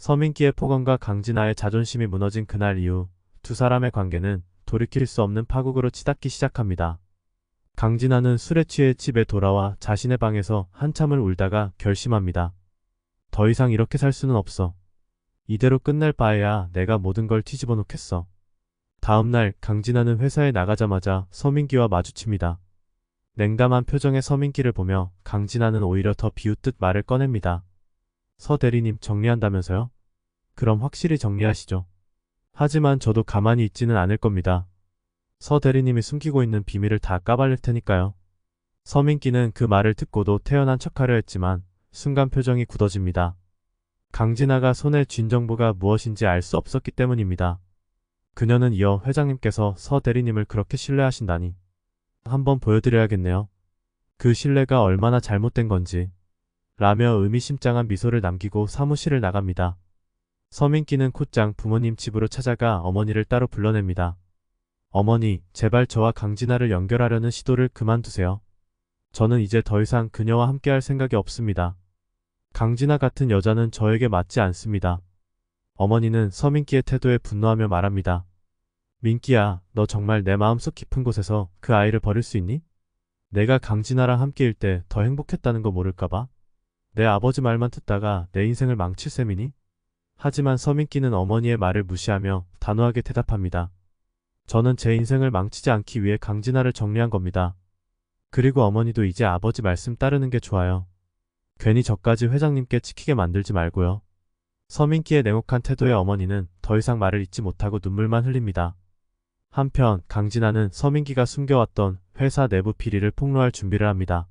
서민기의 폭언과 강진아의 자존심이 무너진 그날 이후 두 사람의 관계는 돌이킬 수 없는 파국으로 치닫기 시작합니다. 강진아는 술에 취해 집에 돌아와 자신의 방에서 한참을 울다가 결심합니다. 더 이상 이렇게 살 수는 없어. 이대로 끝낼 바에야 내가 모든 걸 뒤집어 놓겠어. 다음날 강진아는 회사에 나가자마자 서민기와 마주칩니다. 냉담한 표정의 서민기를 보며 강진아는 오히려 더 비웃듯 말을 꺼냅니다. 서 대리님 정리한다면서요? 그럼 확실히 정리하시죠. 하지만 저도 가만히 있지는 않을 겁니다. 서 대리님이 숨기고 있는 비밀을 다 까발릴 테니까요. 서민기는 그 말을 듣고도 태연한 척하려 했지만 순간 표정이 굳어집니다. 강진아가 손에 쥔 정보가 무엇인지 알 수 없었기 때문입니다. 그녀는 이어 회장님께서 서 대리님을 그렇게 신뢰하신다니. 한번 보여드려야겠네요. 그 신뢰가 얼마나 잘못된 건지. 라며 의미심장한 미소를 남기고 사무실을 나갑니다. 서민기는 곧장 부모님 집으로 찾아가 어머니를 따로 불러냅니다. 어머니, 제발 저와 강진아를 연결하려는 시도를 그만두세요. 저는 이제 더 이상 그녀와 함께할 생각이 없습니다. 강진아 같은 여자는 저에게 맞지 않습니다. 어머니는 서민기의 태도에 분노하며 말합니다. 민기야, 너 정말 내 마음속 깊은 곳에서 그 아이를 버릴 수 있니? 내가 강진아랑 함께일 때 더 행복했다는 거 모를까봐? 내 아버지 말만 듣다가 내 인생을 망칠 셈이니? 하지만 서민기는 어머니의 말을 무시하며 단호하게 대답합니다. 저는 제 인생을 망치지 않기 위해 강진아를 정리한 겁니다. 그리고 어머니도 이제 아버지 말씀 따르는 게 좋아요. 괜히 저까지 회장님께 찍히게 만들지 말고요. 서민기의 냉혹한 태도에 어머니는 더 이상 말을 잇지 못하고 눈물만 흘립니다. 한편 강진아는 서민기가 숨겨왔던 회사 내부 비리를 폭로할 준비를 합니다.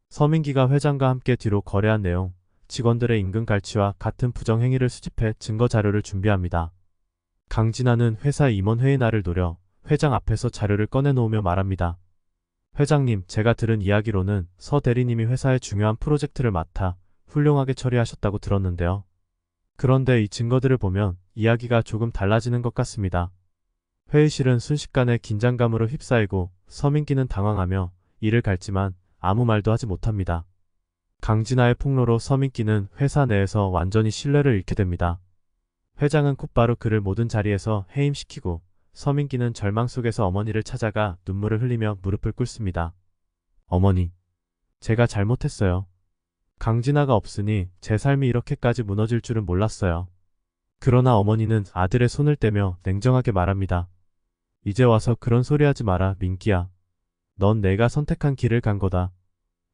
서민기가 회장과 함께 뒤로 거래한 내용, 직원들의 임금 갈취와 같은 부정행위를 수집해 증거 자료를 준비합니다. 강진아는 회사 임원회의 날을 노려 회장 앞에서 자료를 꺼내놓으며 말합니다. 회장님, 제가 들은 이야기로는 서 대리님이 회사의 중요한 프로젝트를 맡아 훌륭하게 처리하셨다고 들었는데요. 그런데 이 증거들을 보면 이야기가 조금 달라지는 것 같습니다. 회의실은 순식간에 긴장감으로 휩싸이고 서민기는 당황하며 이를 갈지만 아무 말도 하지 못합니다. 강진아의 폭로로 서민기는 회사 내에서 완전히 신뢰를 잃게 됩니다. 회장은 곧바로 그를 모든 자리에서 해임시키고 서민기는 절망 속에서 어머니를 찾아가 눈물을 흘리며 무릎을 꿇습니다. 어머니, 제가 잘못했어요. 강진아가 없으니 제 삶이 이렇게까지 무너질 줄은 몰랐어요. 그러나 어머니는 아들의 손을 떼며 냉정하게 말합니다. 이제 와서 그런 소리 하지 마라, 민기야. 넌 내가 선택한 길을 간 거다.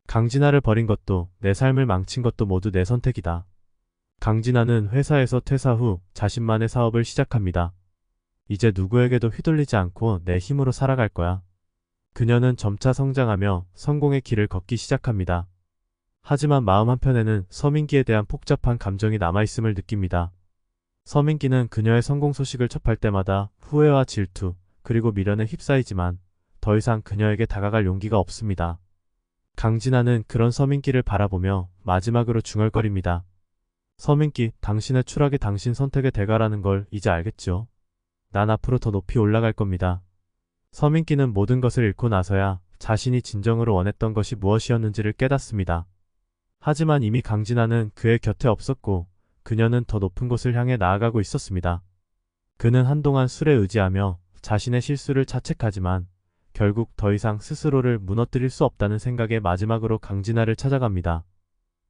강진아를 버린 것도 내 삶을 망친 것도 모두 내 선택이다. 강진아는 회사에서 퇴사 후 자신만의 사업을 시작합니다. 이제 누구에게도 휘둘리지 않고 내 힘으로 살아갈 거야. 그녀는 점차 성장하며 성공의 길을 걷기 시작합니다. 하지만 마음 한편에는 서민기에 대한 복잡한 감정이 남아있음을 느낍니다. 서민기는 그녀의 성공 소식을 접할 때마다 후회와 질투, 그리고 미련에 휩싸이지만 더 이상 그녀에게 다가갈 용기가 없습니다. 강진아는 그런 서민기를 바라보며 마지막으로 중얼거립니다. 서민기, 당신의 추락이 당신 선택의 대가라는 걸 이제 알겠죠? 난 앞으로 더 높이 올라갈 겁니다. 서민기는 모든 것을 잃고 나서야 자신이 진정으로 원했던 것이 무엇이었는지를 깨닫습니다. 하지만 이미 강진아는 그의 곁에 없었고 그녀는 더 높은 곳을 향해 나아가고 있었습니다. 그는 한동안 술에 의지하며 자신의 실수를 자책하지만 결국 더 이상 스스로를 무너뜨릴 수 없다는 생각에 마지막으로 강진아를 찾아갑니다.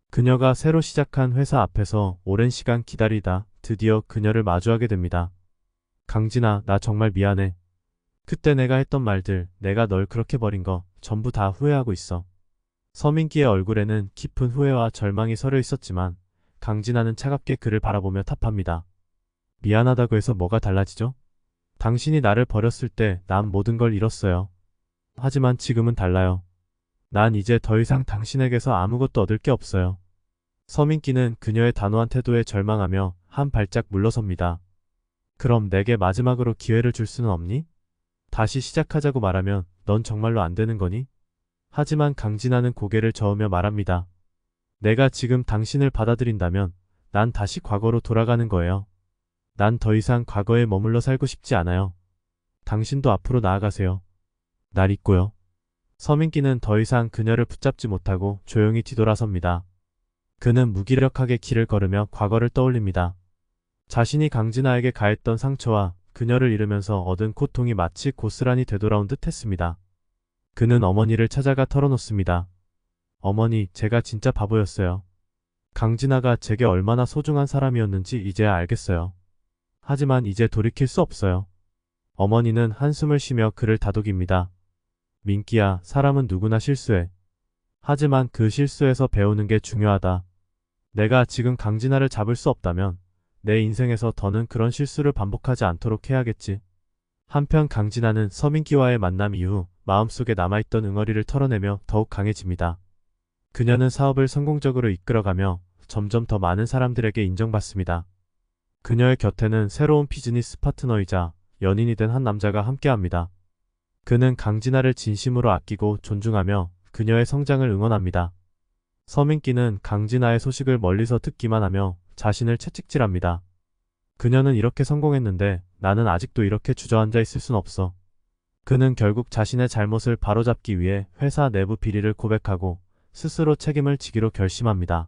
그녀가 새로 시작한 회사 앞에서 오랜 시간 기다리다 드디어 그녀를 마주하게 됩니다. 강진아, 나 정말 미안해. 그때 내가 했던 말들, 내가 널 그렇게 버린 거 전부 다 후회하고 있어. 서민기의 얼굴에는 깊은 후회와 절망이 서려 있었지만 강진아는 차갑게 그를 바라보며 답합니다. 미안하다고 해서 뭐가 달라지죠? 당신이 나를 버렸을 때 난 모든 걸 잃었어요. 하지만 지금은 달라요. 난 이제 더 이상 당신에게서 아무것도 얻을 게 없어요. 서민기는 그녀의 단호한 태도에 절망하며 한 발짝 물러섭니다. 그럼 내게 마지막으로 기회를 줄 수는 없니? 다시 시작하자고 말하면 넌 정말로 안 되는 거니? 하지만 강진아는 고개를 저으며 말합니다. 내가 지금 당신을 받아들인다면 난 다시 과거로 돌아가는 거예요. 난 더 이상 과거에 머물러 살고 싶지 않아요. 당신도 앞으로 나아가세요. 날 잊고요. 서민기는 더 이상 그녀를 붙잡지 못하고 조용히 뒤돌아섭니다. 그는 무기력하게 길을 걸으며 과거를 떠올립니다. 자신이 강진아에게 가했던 상처와 그녀를 잃으면서 얻은 고통이 마치 고스란히 되돌아온 듯 했습니다. 그는 어머니를 찾아가 털어놓습니다. 어머니, 제가 진짜 바보였어요. 강진아가 제게 얼마나 소중한 사람이었는지 이제야 알겠어요. 하지만 이제 돌이킬 수 없어요. 어머니는 한숨을 쉬며 그를 다독입니다. 민기야, 사람은 누구나 실수해. 하지만 그 실수에서 배우는 게 중요하다. 내가 지금 강진아를 잡을 수 없다면 내 인생에서 더는 그런 실수를 반복하지 않도록 해야겠지. 한편 강진아는 서민기와의 만남 이후 마음속에 남아있던 응어리를 털어내며 더욱 강해집니다. 그녀는 사업을 성공적으로 이끌어가며 점점 더 많은 사람들에게 인정받습니다. 그녀의 곁에는 새로운 비즈니스 파트너이자 연인이 된 한 남자가 함께합니다. 그는 강진아를 진심으로 아끼고 존중하며 그녀의 성장을 응원합니다. 서민기는 강진아의 소식을 멀리서 듣기만 하며 자신을 채찍질합니다. 그녀는 이렇게 성공했는데 나는 아직도 이렇게 주저앉아 있을 순 없어. 그는 결국 자신의 잘못을 바로잡기 위해 회사 내부 비리를 고백하고 스스로 책임을 지기로 결심합니다.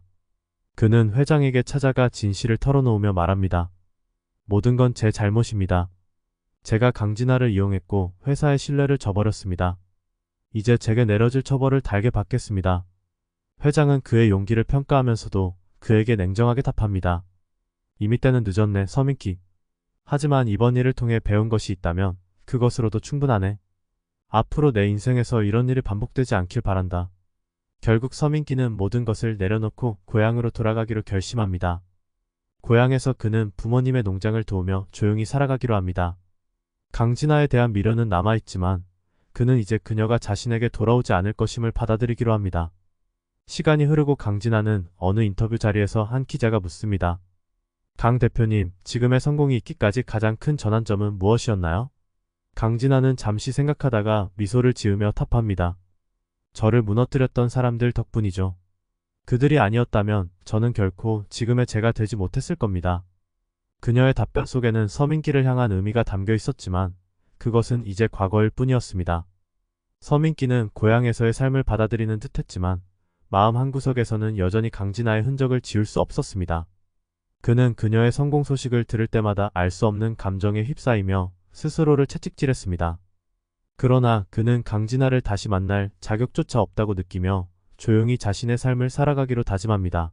그는 회장에게 찾아가 진실을 털어놓으며 말합니다. 모든 건 제 잘못입니다. 제가 강진아를 이용했고 회사의 신뢰를 저버렸습니다. 이제 제게 내려질 처벌을 달게 받겠습니다. 회장은 그의 용기를 평가하면서도 그에게 냉정하게 답합니다. 이미 때는 늦었네, 서민기. 하지만 이번 일을 통해 배운 것이 있다면 그것으로도 충분하네. 앞으로 내 인생에서 이런 일이 반복되지 않길 바란다. 결국 서민기는 모든 것을 내려놓고 고향으로 돌아가기로 결심합니다. 고향에서 그는 부모님의 농장을 도우며 조용히 살아가기로 합니다. 강진아에 대한 미련은 남아있지만 그는 이제 그녀가 자신에게 돌아오지 않을 것임을 받아들이기로 합니다. 시간이 흐르고 강진아는 어느 인터뷰 자리에서 한 기자가 묻습니다. 강 대표님, 지금의 성공이 있기까지 가장 큰 전환점은 무엇이었나요? 강진아는 잠시 생각하다가 미소를 지으며 답합니다. 저를 무너뜨렸던 사람들 덕분이죠. 그들이 아니었다면 저는 결코 지금의 제가 되지 못했을 겁니다. 그녀의 답변 속에는 서민기를 향한 의미가 담겨 있었지만 그것은 이제 과거일 뿐이었습니다. 서민기는 고향에서의 삶을 받아들이는 듯했지만 마음 한구석에서는 여전히 강진아의 흔적을 지울 수 없었습니다. 그는 그녀의 성공 소식을 들을 때마다 알 수 없는 감정에 휩싸이며 스스로를 채찍질했습니다. 그러나 그는 강진아를 다시 만날 자격조차 없다고 느끼며 조용히 자신의 삶을 살아가기로 다짐합니다.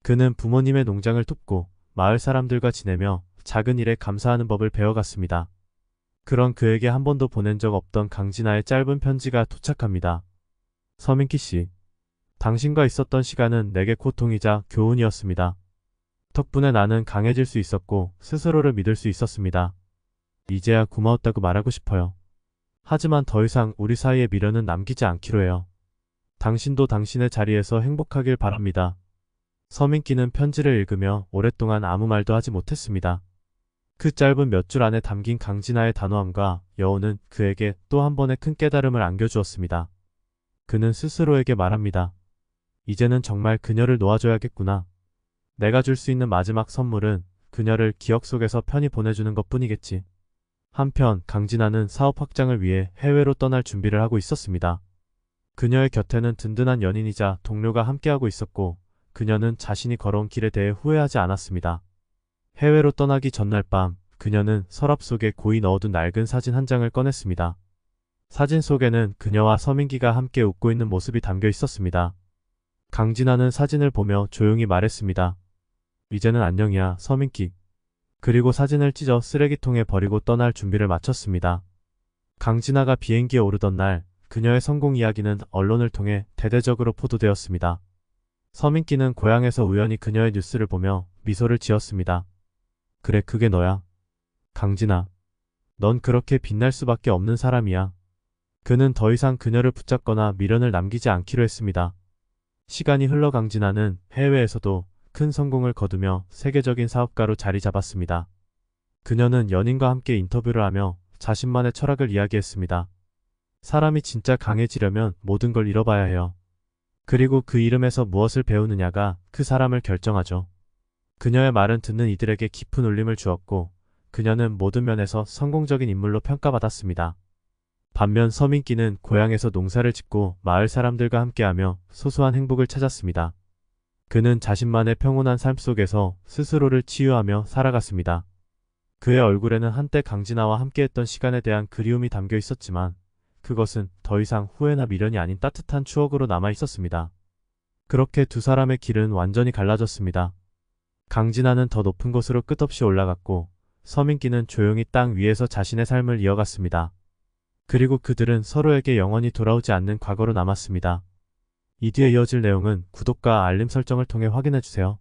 그는 부모님의 농장을 돕고 마을 사람들과 지내며 작은 일에 감사하는 법을 배워갔습니다. 그런 그에게 한 번도 보낸 적 없던 강진아의 짧은 편지가 도착합니다. 서민기 씨, 당신과 있었던 시간은 내게 고통이자 교훈이었습니다. 덕분에 나는 강해질 수 있었고 스스로를 믿을 수 있었습니다. 이제야 고마웠다고 말하고 싶어요. 하지만 더 이상 우리 사이의 미련은 남기지 않기로 해요. 당신도 당신의 자리에서 행복하길 바랍니다. 서민기는 편지를 읽으며 오랫동안 아무 말도 하지 못했습니다. 그 짧은 몇 줄 안에 담긴 강진아의 단호함과 여운은 그에게 또 한 번의 큰 깨달음을 안겨주었습니다. 그는 스스로에게 말합니다. 이제는 정말 그녀를 놓아줘야겠구나. 내가 줄 수 있는 마지막 선물은 그녀를 기억 속에서 편히 보내주는 것뿐이겠지. 한편 강진아는 사업 확장을 위해 해외로 떠날 준비를 하고 있었습니다. 그녀의 곁에는 든든한 연인이자 동료가 함께하고 있었고 그녀는 자신이 걸어온 길에 대해 후회하지 않았습니다. 해외로 떠나기 전날 밤 그녀는 서랍 속에 고이 넣어둔 낡은 사진 한 장을 꺼냈습니다. 사진 속에는 그녀와 서민기가 함께 웃고 있는 모습이 담겨 있었습니다. 강진아는 사진을 보며 조용히 말했습니다. 이제는 안녕이야, 서민기. 그리고 사진을 찢어 쓰레기통에 버리고 떠날 준비를 마쳤습니다. 강진아가 비행기에 오르던 날 그녀의 성공 이야기는 언론을 통해 대대적으로 보도되었습니다. 서민기는 고향에서 우연히 그녀의 뉴스를 보며 미소를 지었습니다. 그래, 그게 너야. 강진아. 넌 그렇게 빛날 수밖에 없는 사람이야. 그는 더 이상 그녀를 붙잡거나 미련을 남기지 않기로 했습니다. 시간이 흘러 강진아는 해외에서도 큰 성공을 거두며 세계적인 사업가로 자리 잡았습니다. 그녀는 연인과 함께 인터뷰를 하며 자신만의 철학을 이야기했습니다. 사람이 진짜 강해지려면 모든 걸 잃어봐야 해요. 그리고 그 이름에서 무엇을 배우느냐가 그 사람을 결정하죠. 그녀의 말은 듣는 이들에게 깊은 울림을 주었고 그녀는 모든 면에서 성공적인 인물로 평가받았습니다. 반면 서민기는 고향에서 농사를 짓고 마을 사람들과 함께하며 소소한 행복을 찾았습니다. 그는 자신만의 평온한 삶 속에서 스스로를 치유하며 살아갔습니다. 그의 얼굴에는 한때 강진아와 함께했던 시간에 대한 그리움이 담겨 있었지만 그것은 더 이상 후회나 미련이 아닌 따뜻한 추억으로 남아 있었습니다. 그렇게 두 사람의 길은 완전히 갈라졌습니다. 강진아는 더 높은 곳으로 끝없이 올라갔고 서민기는 조용히 땅 위에서 자신의 삶을 이어갔습니다. 그리고 그들은 서로에게 영원히 돌아오지 않는 과거로 남았습니다. 이 뒤에 이어질 내용은 구독과 알림 설정을 통해 확인해주세요.